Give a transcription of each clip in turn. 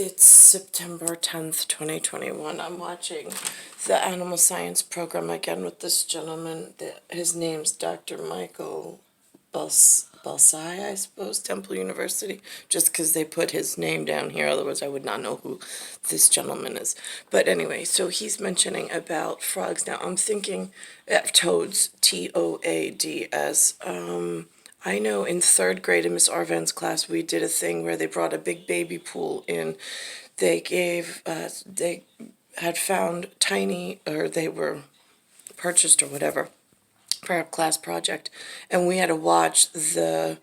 It's September 10th, 2021. I'm watching the animal science program again with this gentleman. His name's Dr. Michael Balsai, I suppose, Temple University, just because they put his name down here. Otherwise, I would not know who this gentleman is. But anyway, so he's mentioning about frogs. Now, I'm thinking toads, Toads. I know in third grade in Miss Arvan's class, we did a thing where they brought a big baby pool in. They had found tiny, or they were purchased or whatever, for our class project. And we had to watch the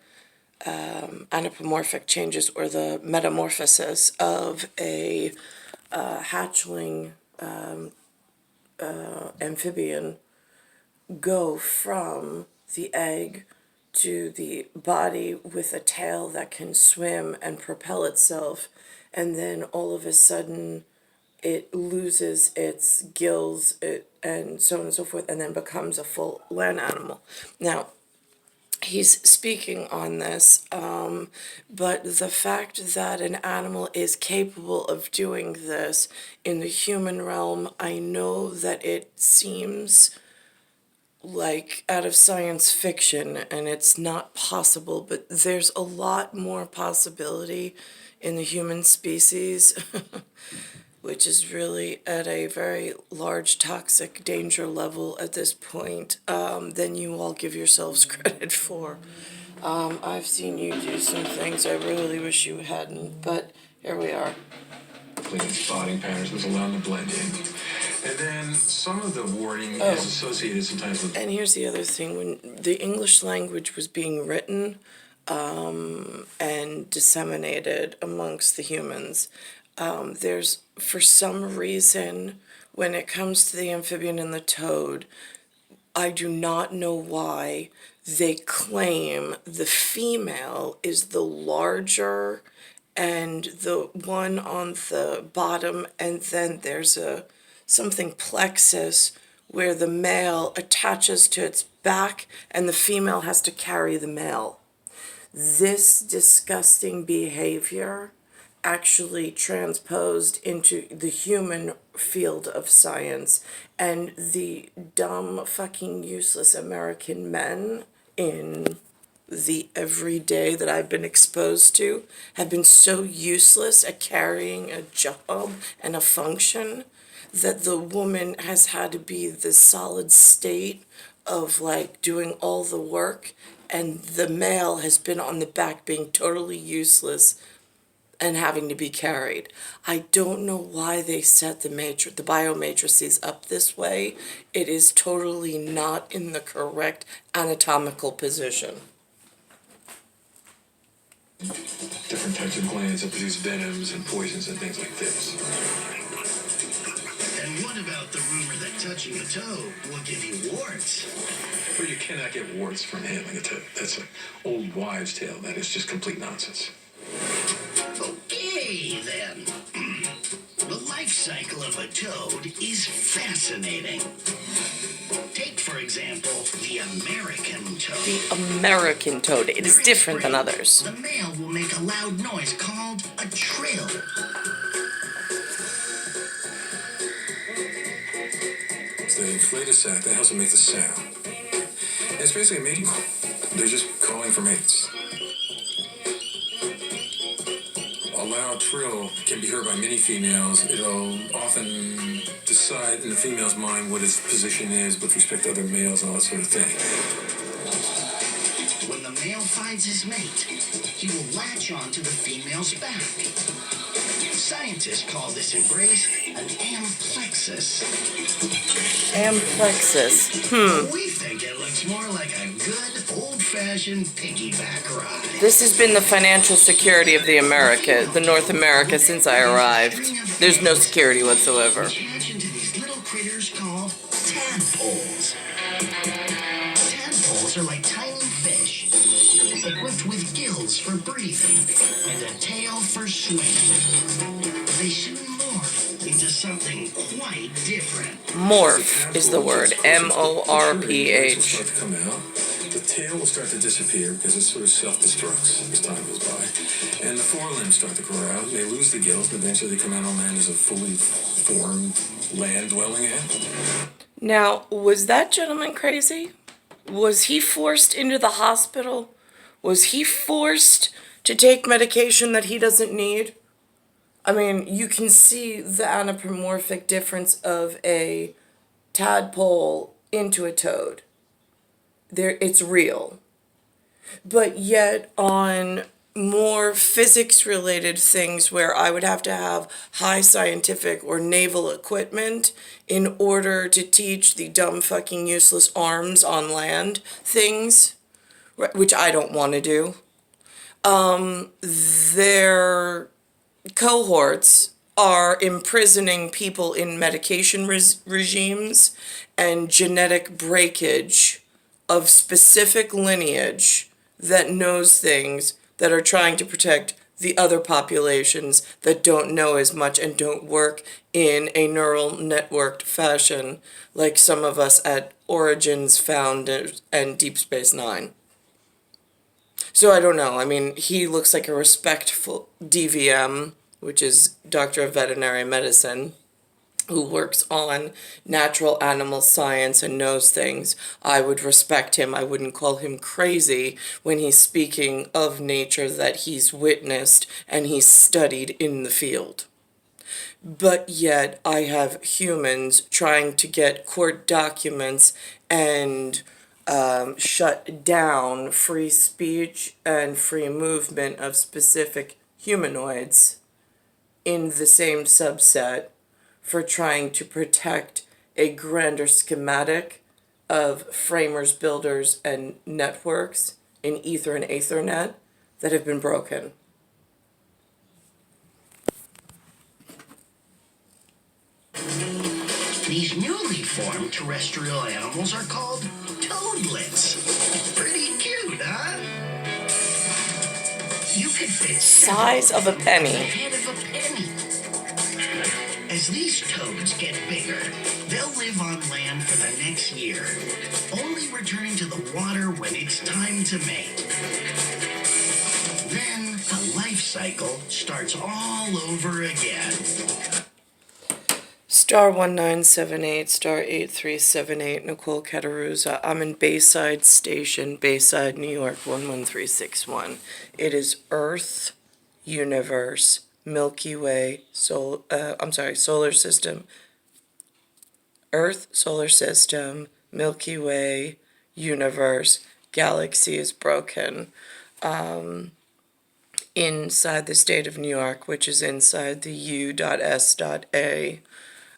anapomorphic changes, or the metamorphosis of a hatchling amphibian go from the egg to the body with a tail that can swim and propel itself, and then all of a sudden it loses its gills, and so on and so forth, and then becomes a full land animal. Now, he's speaking on this, but the fact that an animal is capable of doing this in the human realm, I know that it seems like out of science fiction and it's not possible, but there's a lot more possibility in the human species, which is really at a very large toxic danger level at this point, than you all give yourselves credit for. I've seen you do some things I really wish you hadn't, but here we are. Spotting patterns was allowed to blend in. And then some of the wording is associated sometimes with... And here's the other thing. When the English language was being written and disseminated amongst the humans, there's, for some reason, when it comes to the amphibian and the toad, I do not know why they claim the female is the larger and the one on the bottom, and then there's something plexus where the male attaches to its back and the female has to carry the male. This disgusting behavior actually transposed into the human field of science, and the dumb, fucking useless American men in the everyday that I've been exposed to have been so useless at carrying a job and a function that the woman has had to be the solid state of like doing all the work, and the male has been on the back being totally useless and having to be carried. I don't know why they set the biomatrices up this way. It is totally not in the correct anatomical position. Different types of glands that produce venoms and poisons and things like this. And what about the rumor that touching a toe will give you warts? Well, you cannot get warts from handling a toad. That's an old wives' tale. That is just complete nonsense. Okay, then. The life cycle of a toad is fascinating. Take, for example, the American toad. The American toad. It is different than others. The male will make a loud noise called a trill. So they inflate a sac that helps them make the sound. And it's basically a mating call. They're just calling for mates. A loud trill can be heard by many females. It'll often decide in the female's mind what its position is with respect to other males and all that sort of thing. When the male finds his mate, he will latch onto the female's back. Scientists call this embrace an amplexus. Amplexus. We think it looks more like a good old-fashioned piggyback ride. This has been the financial security of the North America since I arrived. There's no security whatsoever. Attach into these little critters called tadpoles. Tadpoles are like tiny fish, equipped with gills for breathing and a tail for swimming. They soon morph into something quite different. Morph is the word. M-O-R-P-H. The tail will start to disappear because it sort of self-destructs as time goes by. And the forelimbs start to grow out, and they lose the gills, and eventually they come out on land as a fully formed land-dwelling ant. Now, was that gentleman crazy? Was he forced into the hospital? Was he forced to take medication that he doesn't need? I mean, you can see the anapomorphic difference of a tadpole into a toad. It's real. But yet on more physics related things where I would have to have high scientific or naval equipment in order to teach the dumb fucking useless arms on land things, which I don't want to do. Their cohorts are imprisoning people in medication regimes and genetic breakage of specific lineage that knows things that are trying to protect the other populations that don't know as much and don't work in a neural networked fashion like some of us at Origins found and Deep Space Nine. So I don't know. I mean, he looks like a respectful DVM, which is Doctor of Veterinary Medicine, who works on natural animal science and knows things. I would respect him. I wouldn't call him crazy when he's speaking of nature that he's witnessed and he's studied in the field. But yet I have humans trying to get court documents and shut down free speech and free movement of specific humanoids in the same subset for trying to protect a grander schematic of framers, builders, and networks in Ether and Ethernet that have been broken. These newly formed terrestrial animals are called toadlets. Pretty cute, huh? You could fit Size of a penny. the head of a penny. As these toads get bigger, they'll live on land for the next year, only returning to the water when it's time to mate. Then the life cycle starts all over again. Star 1978, star 8378, Nicole Cattaruzza. I'm in Bayside Station, Bayside, New York, 11361. It is Earth, Universe, Milky Way, solar system. Earth, solar system, Milky Way, universe, galaxy is broken. Inside the state of New York, which is inside the U.S.A.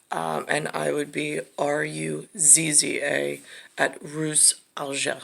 And I would be RUZZA at Rus Alja.